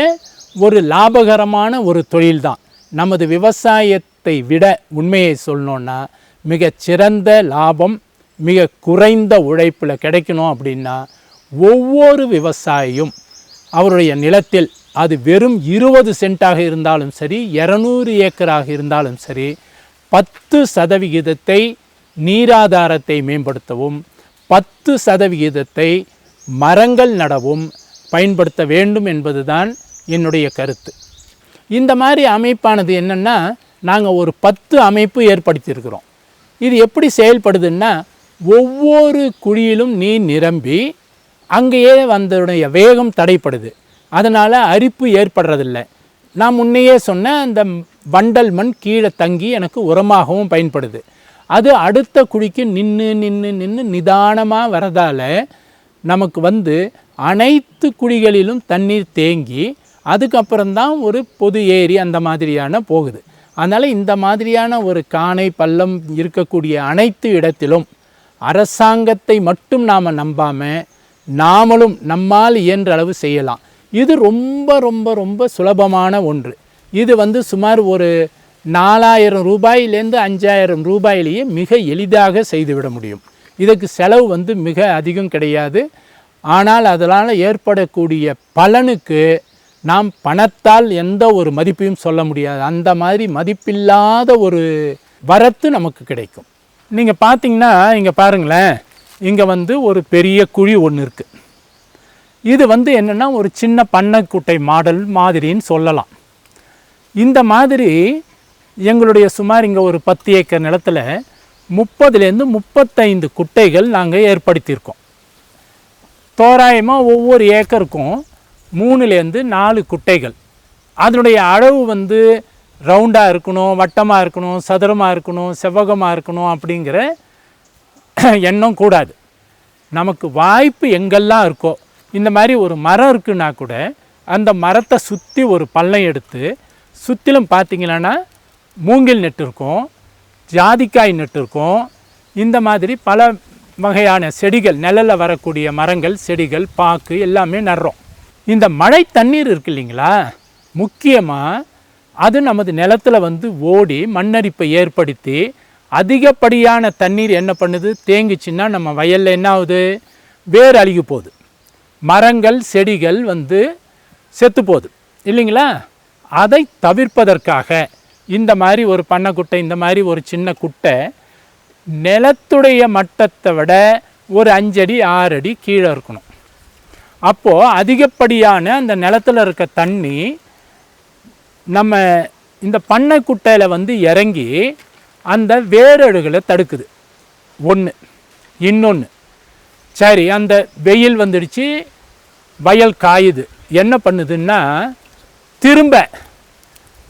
ஒரு லாபகரமான ஒரு தொழில்தான். நமது விவசாயத்தை விட உண்மையை சொல்லணுன்னா மிகச்சிறந்த லாபம் மிக குறைந்த உழைப்பில் கிடைக்கணும் அப்படின்னா ஒவ்வொரு விவசாயியும் அவருடைய நிலத்தில், அது வெறும் 20 சென்ட்டாக இருந்தாலும் சரி 200 ஏக்கராக இருந்தாலும் சரி, 10% நீராதாரத்தை மேம்படுத்தவும் 10% மரங்கள் நடவும் பயன்படுத்த வேண்டும் என்பதுதான் என்னுடைய கருத்து. இந்த மாதிரி அமைப்பானது என்னென்னா, நாங்கள் ஒரு 10 அமைப்பு ஏற்படுத்தியிருக்கிறோம். இது எப்படி செயல்படுதுன்னா, ஒவ்வொரு குழியிலும் நீர் நிரம்பி அங்கேயே வந்ததுடைய வேகம் தடைப்படுது. அதனால் அரிப்பு ஏற்படுறதில்லை. நான் முன்னையே சொன்ன அந்த வண்டல் மண் கீழே தங்கி எனக்கு உரமாகவும் பயன்படுது. அது அடுத்த குழிக்கு நின்று நிதானமாக வரதால் நமக்கு வந்து அனைத்து குழிகளிலும் தண்ணீர் தேங்கி அதுக்கப்புறம்தான் ஒரு பொது ஏரி அந்த மாதிரியான போகுது. அதனால் இந்த மாதிரியான ஒரு காணை பள்ளம் இருக்கக்கூடிய அனைத்து இடத்திலும் அரசாங்கத்தை மட்டும் நாம் நம்பாமல் நாமளும் நம்மால் இயன்ற அளவு செய்யலாம். இது ரொம்ப ரொம்ப ரொம்ப சுலபமான ஒன்று. இது சுமார் ஒரு 4000 ரூபாயிலேருந்து 5000 ரூபாயிலேயே மிக எளிதாக செய்துவிட முடியும். இதுக்கு செலவு மிக அதிகம் கிடையாது. ஆனால் அதனால் ஏற்படக்கூடிய பலனுக்கு நாம் பணத்தால் எந்த ஒரு மதிப்பையும் சொல்ல முடியாது. அந்த மாதிரி மதிப்பில்லாத ஒரு வரத்து நமக்கு கிடைக்கும். நீங்கள் பார்த்தீங்கன்னா இங்கே பாருங்களேன், இங்கே ஒரு பெரிய குழி ஒன்று இருக்குது. இது என்னென்னா ஒரு சின்ன பண்ணைக்குட்டை மாடல் மாதிரின்னு சொல்லலாம். இந்த மாதிரி எங்களுடைய சுமார் இங்கே ஒரு 10 ஏக்கர் நிலத்தில் 30லேருந்து 35 குட்டைகள் நாங்கள் ஏற்படுத்தியிருக்கோம். தோராயமாக ஒவ்வொரு ஏக்கருக்கும் 3லேருந்து 4 குட்டைகள். அதனுடைய அளவு ரவுண்டாக இருக்கணும், வட்டமாக இருக்கணும், சதுரமாக இருக்கணும், செவ்வகமாக இருக்கணும் அப்படிங்கிற எண்ணம் கூடாது. நமக்கு வாய்ப்பு எங்கெல்லாம் இருக்கோ, இந்த மாதிரி ஒரு மரம் இருக்குன்னா கூட அந்த மரத்தை சுற்றி ஒரு பள்ளம் எடுத்து சுற்றிலும் பார்த்திங்கன்னா மூங்கில் நெட்டு இருக்கும், ஜாதிக்காய் நெட்டு இருக்கும். இந்த மாதிரி பல வகையான செடிகள், நிழலில் வரக்கூடிய மரங்கள், செடிகள், பாக்கு எல்லாமே நடுறோம். இந்த மழை தண்ணீர் இருக்கு இல்லைங்களா, முக்கியமாக அது நமது நிலத்தில் ஓடி மண்ணரிப்பை ஏற்படுத்தி அதிகப்படியான தண்ணீர் என்ன பண்ணுது, தேங்கிச்சுன்னா நம்ம வயலில் என்ன ஆகுது, வேர் அழுகி போகுது, மரங்கள் செடிகள் செத்து போகுது இல்லைங்களா. அதை தவிர்ப்பதற்காக இந்த மாதிரி ஒரு பண்ணைக்குட்டை, இந்த மாதிரி ஒரு சின்ன குட்டை நிலத்துடைய மட்டத்தை விட ஒரு 5 அடி 6 அடி கீழே இருக்கணும். அப்போது அதிகப்படியான அந்த நிலத்தில் இருக்க தண்ணி நம்ம இந்த பண்ணைக்குட்டையில் இறங்கி அந்த வேரழுகளை தடுக்குது. ஒன்று. இன்னொன்று, சரி அந்த வெயில் வந்துடுச்சு, வயல் காயுது, என்ன பண்ணுதுன்னா திரும்ப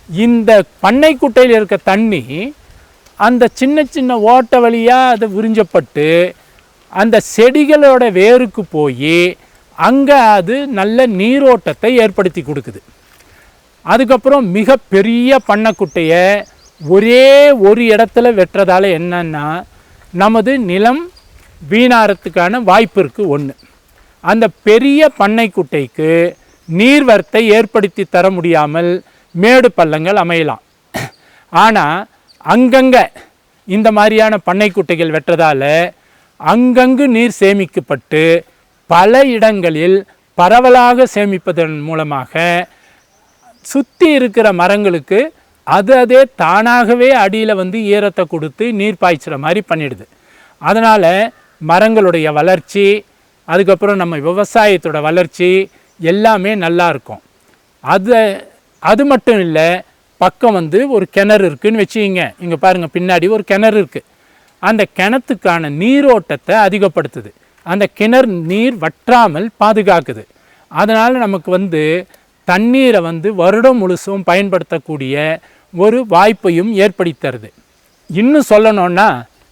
இந்த பண்ணைக்குட்டையில் இருக்க தண்ணி அந்த சின்ன சின்ன ஓட்டை வழியாக அது உறிஞ்சப்பட்டு அந்த செடிகளோட வேருக்கு போய் அங்கே அது நல்ல நீரோட்டத்தை ஏற்படுத்தி கொடுக்குது. அதுக்கப்புறம் மிக பெரிய பண்ணைக்குட்டையை ஒரே ஒரு இடத்துல வெட்டுறதால என்னன்னா நமது நிலம் வீணாகிறதுக்கான வாய்ப்பு இருக்குது. ஒன்று, அந்த பெரிய பண்ணைக்குட்டைக்கு நீர்வரத்தை ஏற்படுத்தி தர முடியாமல் மேடு பள்ளங்கள் அமையலாம். ஆனால் அங்கங்கே இந்த மாதிரியான பண்ணைக்குட்டைகள் வெட்டுறதால அங்கங்கு நீர் சேமிக்கப்பட்டு பல இடங்களில் பரவலாக சேமிப்பதன் மூலமாக சுற்றி இருக்கிற மரங்களுக்கு அதே தானாகவே அடியில் ஈரத்தை கொடுத்து நீர் பாய்ச்சுற மாதிரி பண்ணிடுது. அதனால் மரங்களுடைய வளர்ச்சி, அதுக்கப்புறம் நம்ம விவசாயத்தோட வளர்ச்சி எல்லாமே நல்லா இருக்கும். அது மட்டும் இல்லை, பக்கம் ஒரு கிணறு இருக்குதுன்னு வச்சுக்கிங்க. இங்கே பாருங்கள், பின்னாடி ஒரு கிணறு இருக்குது. அந்த கிணத்துக்கான நீரோட்டத்தை அதிகப்படுத்துது. அந்த கிணறு நீர் வற்றாமல் பாதுகாக்குது. அதனால் நமக்கு தண்ணீரை வருடம் முழுசும் பயன்படுத்தக்கூடிய ஒரு வாய்ப்பையும் ஏற்படுத்தருது. இன்னும் சொல்லணுன்னா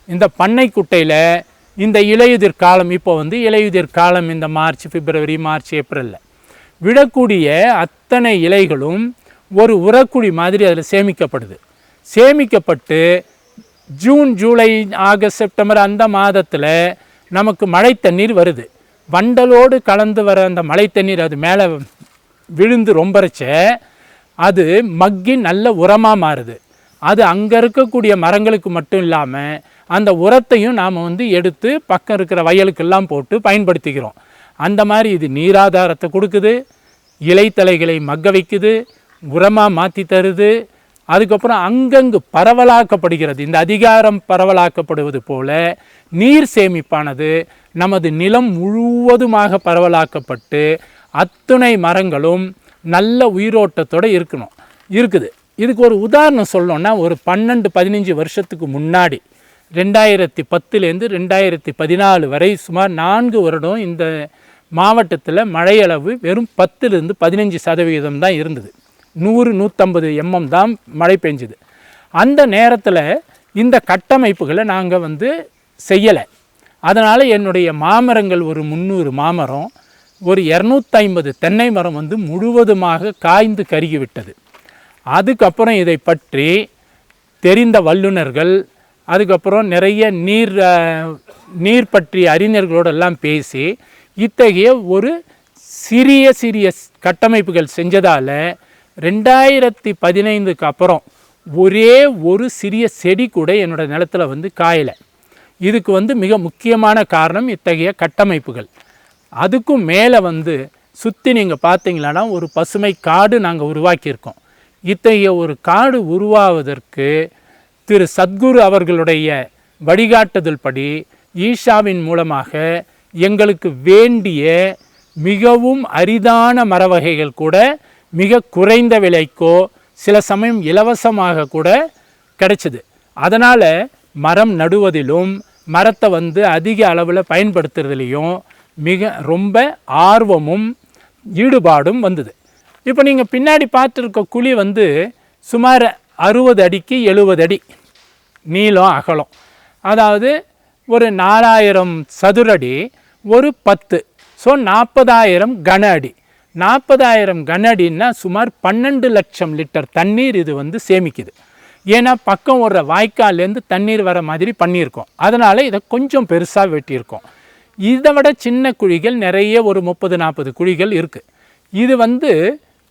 இந்த பண்ணைக்குட்டையில் இந்த இலையுதிர் காலம், இப்போ இலையுதிர் காலம் இந்த மார்ச், பிப்ரவரி, மார்ச், ஏப்ரலில் விடக்கூடிய அத்தனை இலைகளும் ஒரு உரக்குழி மாதிரி அதில் சேமிக்கப்படுது. சேமிக்கப்பட்டு ஜூன், ஜூலை, ஆகஸ்ட், செப்டம்பர் அந்த மாதத்தில் நமக்கு மழை தண்ணீர் வருது. வண்டலோடு கலந்து வர அந்த மழை தண்ணீர் அது மேலே விழுந்து ரொம்பறச்ச அது மக்கி நல்ல உரமாக மாறுது. அது அங்கே இருக்கக்கூடிய மரங்களுக்கு மட்டும் இல்லாமல் அந்த உரத்தையும் நாம் எடுத்து பக்கம் இருக்கிற வயலுக்கெல்லாம் போட்டு பயன்படுத்திக்கிறோம். அந்த மாதிரி இது நீராதாரத்தை கொடுக்குது, இலைத்தலைகளை மக்க வைக்குது, உரமாக மாற்றி தருது. அதுக்கப்புறம் அங்கங்கு பரவலாக்கப்படுகிறது. இந்த அதிகாரம் பரவலாக்கப்படுவது போல நீர் சேமிப்பானது நமது நிலம் முழுவதுமாக பரவலாக்கப்பட்டு அத்துணை மரங்களும் நல்ல உயிரோட்டத்தோடு இருக்குது. இதுக்கு ஒரு உதாரணம் சொல்லணும்னா, ஒரு 12-15 வருஷத்துக்கு முன்னாடி 2010லேருந்து 2014 வரை சுமார் 4 வருடம் இந்த மாவட்டத்தில் மழையளவு வெறும் 10-15% தான் இருந்தது. 100-150 mm தான் மழை பெஞ்சுது. அந்த நேரத்தில் இந்த கட்டமைப்புகளை நாங்கள் செய்யலை. அதனால் என்னுடைய மாமரங்கள் ஒரு 300 மாமரம், ஒரு 250 தென்னை மரம் வந்து முழுவதுமாக காய்ந்து கருகிவிட்டது. அதுக்கப்புறம் இதை பற்றி தெரிந்த வல்லுநர்கள், அதுக்கப்புறம் நிறைய நீர் பற்றிய அறிஞர்களோடெல்லாம் பேசி இத்தகைய ஒரு சிறிய கட்டமைப்புகள் செஞ்சதால் 2015க்கு அப்புறம் ஒரே ஒரு சிறிய செடி கூட என்னோடய நிலத்தில் வந்து காயலை. இதுக்கு வந்து மிக முக்கியமான காரணம் இத்தகைய கட்டமைப்புகள். அதுக்கும் மேலே வந்து சுற்றி நீங்கள் பார்த்தீங்களான்னா ஒரு பசுமை காடு நாங்கள் உருவாக்கியிருக்கோம். இத்தகைய ஒரு காடு உருவாவதற்கு திரு சத்குரு அவர்களுடைய வழிகாட்டுதல் படி ஈஷாவின் மூலமாக எங்களுக்கு வேண்டிய மிகவும் அரிதான மர வகைகள் கூட மிக குறைந்த விலைக்கோ சில சமயம் இலவசமாக கூட கிடைச்சிது. அதனால் மரம் நடுவதிலும் மரத்தை வந்து அதிக அளவில் பயன்படுத்துறதுலேயும் ரொம்ப ஆர்வமும் ஈடுபாடும் வந்தது. இப்போ நீங்கள் பின்னாடி பார்த்துருக்க குழி வந்து சுமார் 60 அடிக்கு 70 அடி நீளம் அகலம். அதாவது ஒரு 4000 சதுரடி ஒரு 10, ஸோ 40,000 கன அடி. 40,000 கன அடின்னா சுமார் 12 லட்சம் லிட்டர் தண்ணீர் இது வந்து சேமிக்குது. ஏன்னா பக்கம் ஒரு வாய்க்கால்லேருந்து தண்ணீர் வர மாதிரி பண்ணியிருக்கோம். அதனால் இதை கொஞ்சம் பெருசாக வெட்டியிருக்கோம். இதை விட சின்ன குழிகள் நிறைய ஒரு 30-40 குழிகள் இருக்குது. இது வந்து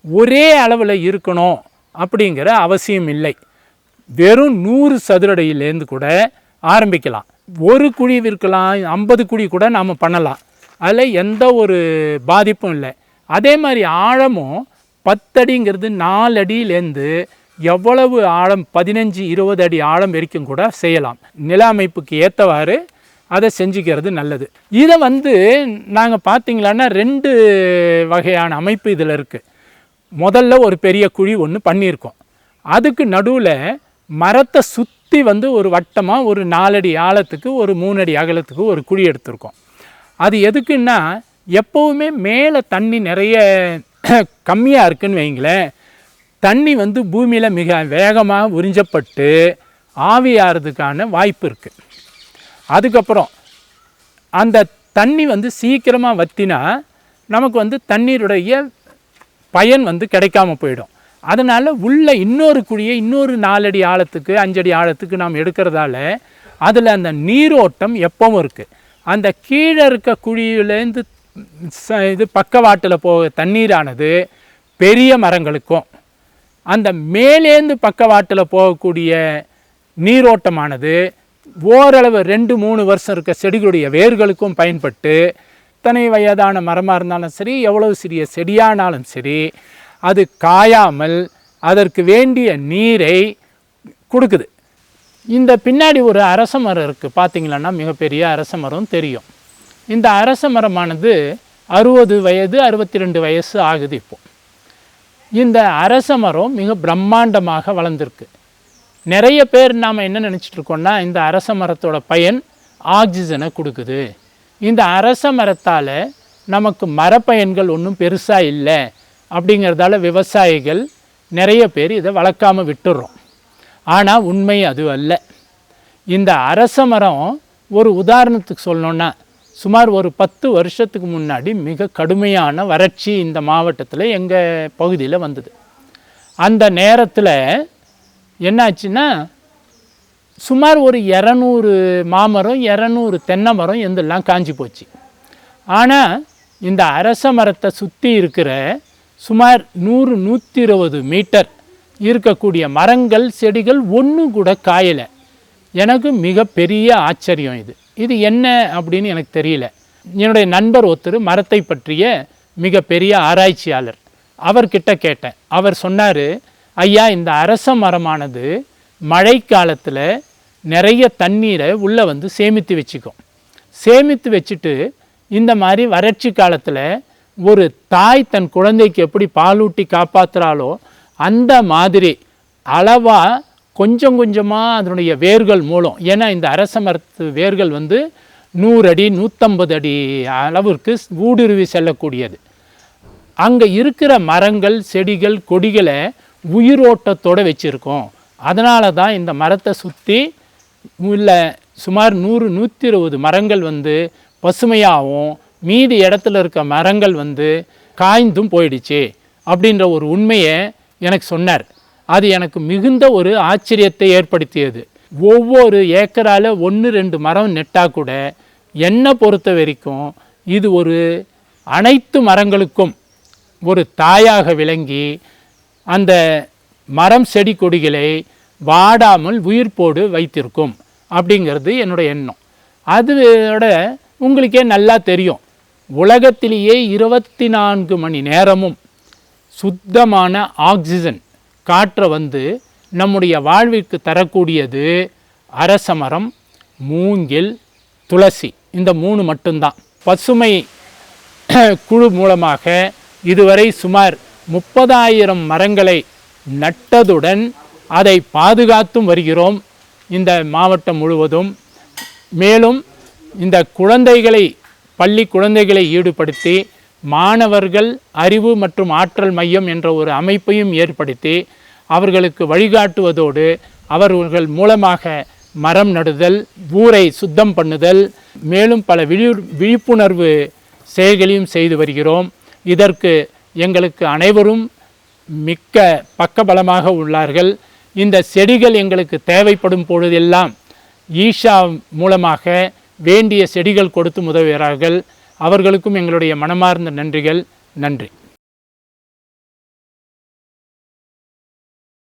ஒரே அளவில் இருக்கணும் அப்படிங்கிற அவசியம் இல்லை. வெறும் 100 சதுரடியிலேருந்து கூட ஆரம்பிக்கலாம். ஒரு குழி இருக்கலாம், 50 குழி கூட நாம் பண்ணலாம். அதில் எந்த ஒரு பாதிப்பும் இல்லை. அதே மாதிரி ஆழமும் 10 அடிங்கிறது 4 அடியிலேருந்து எவ்வளவு ஆழம் 15-20 அடி ஆழம் வரைக்கும் கூட செய்யலாம். நில அமைப்புக்கு ஏற்றவாறு அதை செஞ்சுக்கிறது நல்லது. இதை வந்து நாங்கள் பார்த்திங்களான்னா 2 வகையான அமைப்பு இதில் இருக்குது. முதல்ல ஒரு பெரிய குழி ஒன்று பண்ணியிருக்கோம். அதுக்கு நடுவில் மரத்தை சுற்றி வந்து ஒரு வட்டமாக ஒரு 4 அடி ஆழத்துக்கு ஒரு 3 அடி அகலத்துக்கு ஒரு குழி எடுத்திருக்கோம். அது எதுக்குன்னா எப்போவுமே மேலே தண்ணி நிறைய கம்மியாக இருக்குதுன்னு வைங்களேன், தண்ணி வந்து பூமியில் மிக வேகமாக உறிஞ்சப்பட்டு ஆவியாகிறதுக்கான வாய்ப்பு இருக்குது. அதுக்கப்புறம் அந்த தண்ணி வந்து சீக்கிரமாக வற்றினா நமக்கு வந்து தண்ணீருடைய பயன் வந்து கிடைக்காம போயிடும். அதனால் உள்ள இன்னொரு குழியை இன்னொரு 4 அடி ஆழத்துக்கு 5 அடி ஆழத்துக்கு நாம் எடுக்கிறதால அதில் அந்த நீரோட்டம் எப்பவும் இருக்குது. அந்த கீழே இருக்க குழியிலேருந்து இது பக்கவாட்டில் போக தண்ணீரானது பெரிய மரங்களுக்கும் அந்த மேலேந்து பக்கவாட்டில் போகக்கூடிய நீரோட்டமானது ஓரளவு 2-3 வருஷம் இருக்க செடிகளுடைய வேர்களுக்கும் பயன்பட்டு எத்தனை வயதான மரமாக இருந்தாலும் சரி, எவ்வளவு சிறிய செடியானாலும் சரி, அது காயாமல் அதற்கு வேண்டிய நீரை கொடுக்குது. இந்த பின்னாடி ஒரு அரச மரம் இருக்குது பார்த்திங்களன்னா, மிகப்பெரிய அரச மரம் தெரியும். இந்த அரச மரமானது 60 வயது 62 வயசு ஆகுது. இப்போது இந்த அரச மரம் மிக பிரம்மாண்டமாக வளர்ந்துருக்கு. நிறைய பேர் நாம் என்ன நினச்சிட்ருக்கோன்னா, இந்த அரச மரத்தோட பயன் ஆக்சிஜனை கொடுக்குது, இந்த அரச மரத்தால் நமக்கு மரப்பயன்கள் ஒன்றும் பெருசாக இல்லை அப்படிங்கிறதால விவசாயிகள் நிறைய பேர் இதை வளர்க்காமல் விட்டுடுறோம். ஆனால் உண்மை அது அல்ல. இந்த அரச மரம் ஒரு உதாரணத்துக்கு சொல்லணுன்னா, சுமார் ஒரு 10 வருஷத்துக்கு முன்னாடி மிக கடுமையான வறட்சி இந்த மாவட்டத்தில் எங்கள் பகுதியில் வந்தது. அந்த நேரத்தில் என்னாச்சுன்னா, சுமார் ஒரு 200 மாமரம் 200 தென்னை மரம் எந்தெல்லாம் காஞ்சி போச்சு. ஆனால் இந்த அரச மரத்தை சுற்றி இருக்கிற சுமார் 100-120 மீட்டர் இருக்கக்கூடிய மரங்கள் செடிகள் ஒன்று கூட காயலை. எனக்கு மிக பெரிய ஆச்சரியம் இது. இது என்ன அப்படின்னு எனக்கு தெரியல. என்னுடைய நண்பர் ஒருத்தர் மரத்தை பற்றிய மிக பெரிய ஆராய்ச்சியாளர், அவர்கிட்ட கேட்டேன். அவர் சொன்னார், ஐயா, இந்த அரச மரமானது மழை காலத்தில் நிறைய தண்ணீரை உள்ளே வந்து சேமித்து வச்சுக்கும். சேமித்து வச்சுட்டு இந்த மாதிரி வறட்சி காலத்தில் ஒரு தாய் தன் குழந்தைக்கு எப்படி பாலூட்டி காப்பாற்றுறாளோ அந்த மாதிரி அளவாக கொஞ்சம் கொஞ்சமாக அதனுடைய வேர்கள் மூலம், ஏன்னா இந்த அரச மரத்து வேர்கள் வந்து 100 அடி 150 அடி அளவிற்கு ஊடுருவி செல்லக்கூடியது. அங்கே இருக்கிற மரங்கள் செடிகள் கொடிகளை உயிரோட்டத்தோடு வச்சுருக்கோம். அதனால தான் இந்த மரத்தை சுற்றி உள்ள சுமார் 100-120 மரங்கள் வந்து பசுமையாகவும் மீதி இடத்துல இருக்க மரங்கள் காய்ந்தும் போயிடுச்சு அப்படின்ற ஒரு உண்மையை எனக்கு சொன்னார். அது எனக்கு மிகுந்த ஒரு ஆச்சரியத்தை ஏற்படுத்தியது. ஒவ்வொரு ஏக்கரால் 1-2 மரம் நெட்டால் கூட என்னை பொறுத்த வரைக்கும் இது ஒரு அனைத்து மரங்களுக்கும் ஒரு தாயாக விளங்கி அந்த மரம் செடி கொடிகளை வாடாமல் உயிர்ப்போடு வைத்திருக்கும் அப்படிங்கிறது என்னுடைய எண்ணம். அதோட உங்களுக்கே நல்லா தெரியும், உலகத்திலேயே 24 மணி நேரமும் சுத்தமான ஆக்சிஜன் காற்றை நம்முடைய வாழ்விற்கு தரக்கூடியது அரச மரம், மூங்கில், துளசி. இந்த 3 மட்டும்தான். பசுமை குழு மூலமாக இதுவரை சுமார் 30,000 மரங்களை நட்டதுடன் அதை பாதுகாத்தும் வருகிறோம் இந்த மாவட்டம் முழுவதும். மேலும் இந்த பள்ளி குழந்தைகளை ஈடுபடுத்தி மாணவர்கள் அறிவு மற்றும் ஆற்றல் மையம் என்ற ஒரு அமைப்பையும் ஏற்படுத்தி அவர்களுக்கு வழிகாட்டுவதோடு அவர்கள் மூலமாக மரம் நடுதல், ஊரை சுத்தம் பண்ணுதல், மேலும் பல விழிப்புணர்வு செயல்களையும் செய்து வருகிறோம். இதற்கு எங்களுக்கு அனைவரும் மிக்க பக்கபலமாக உள்ளார்கள். இந்த செடிகள் எங்களுக்கு தேவைப்படும் பொழுதெல்லாம் ஈஷா மூலமாக வேண்டிய செடிகள் கொடுத்து உதவுகிறார்கள். அவர்களுக்கும் எங்களுடைய மனமார்ந்த நன்றிகள். நன்றி.